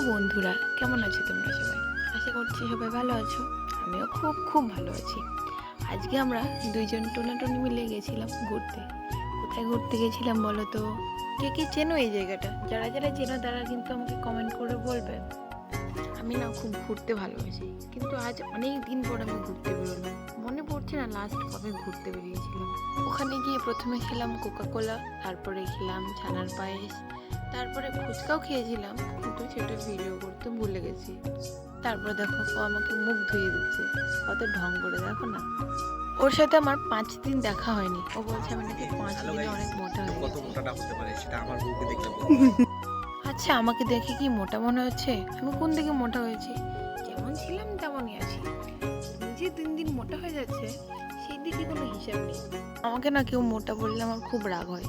বন্ধুরা, কেমন আছো তোমরা সবাই? আশা করছি সবাই ভালো আছো। আমিও খুব খুব ভালো আছি। আজকে আমরা দুইজন টোনাটনি মিলে গেছিলাম ঘুরতে। কোথায় ঘুরতে গেছিলাম বলো তো? কে কে চেনো এই জায়গাটা? যারা যারা চেনো তারা কিন্তু আমাকে কমেন্ট করে বলবে। আমি না খুব ঘুরতে ভালোবাসি, কিন্তু আজ অনেক দিন পর আমি ঘুরতে বেরোলাম। মনে পড়ছে না লাস্ট কবে ঘুরতে বেরিয়েছিলাম। ওখানে গিয়ে প্রথমে খেলাম কোকা-কোলা, তারপরে খেলাম ছানার পায়েস, তারপরে ফুচকাও খেয়েছিলাম, কিন্তু সেটা ভিডিও করতে ভুলে গেছি। তারপর দেখো ও আমাকে মুখ ধুয়ে দিচ্ছে, কত ঢং করে দেখো না। ওর সাথে আমার 5 দিন দেখা হয়নি। ও বলছে আমি নাকি 5 দিনে অনেক মোটা হয়ে কত গেছি। মোটাটা হতে পারে সেটা আমার বউকে দেখলে বলতে পারে। আচ্ছা, আমাকে দেখে কি মোটা মনে হচ্ছে? আমি কোন দিকে মোটা হয়েছি? যেমন ছিলাম তেমনই আছি। নিজে দিন দিন মোটা হয়ে যাচ্ছে, সেই দিকে কোনো হিসাব নেই। আমাকে না কেউ মোটা বললে আমার খুব রাগ হয়।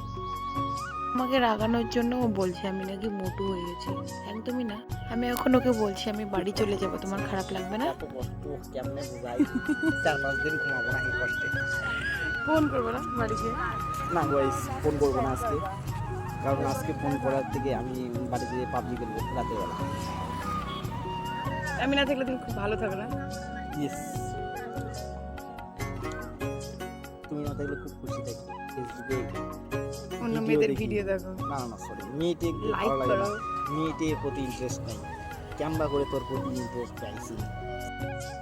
আমাকে রাগানোর জন্য ও বলছে আমি নাকি মোটু হয়ে গেছি। একদমই না। আমি এখন ওকে বলছি আমি বাড়ি চলে যাব, তোমার খারাপ লাগবে না? এত কষ্ট কেমনে বোঝাই? 4-5 দিন ঘুমাবো না এই কষ্টে। ফোন করবো না বাড়ি গিয়ে? না গাইস, ফোন করবো না আজকে, কারণ আজকে ফোন করার থেকে আমি বাড়িতে পাবলিক করবো রাতের বেলা। আমি না থাকলে তুমি খুব ভালো থাকবে না? ইয়েস, তুমি না থাকলে খুব খুশি থাকি। ফেসবুকে অন্য ভিডিও মেয়েদের দেখি। ভিডিও দেখো, না না সরি, মেয়েটে লাইক ভালো লাগে না। করো। মেয়েটের প্রতি ইন্টারেস্ট নাই। ক্যামেরা করে তোর প্রতি ইন্টারেস্ট পাইছি।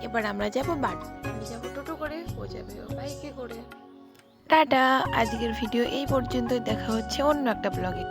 এবার আমরা যাব বাড়ি। আমি যাব টোটো করে, ও যাবে ও বাইকে করে। টাটা। আজকের ভিডিও এই পর্যন্ত, দেখা হচ্ছে অন্য একটা ব্লগে।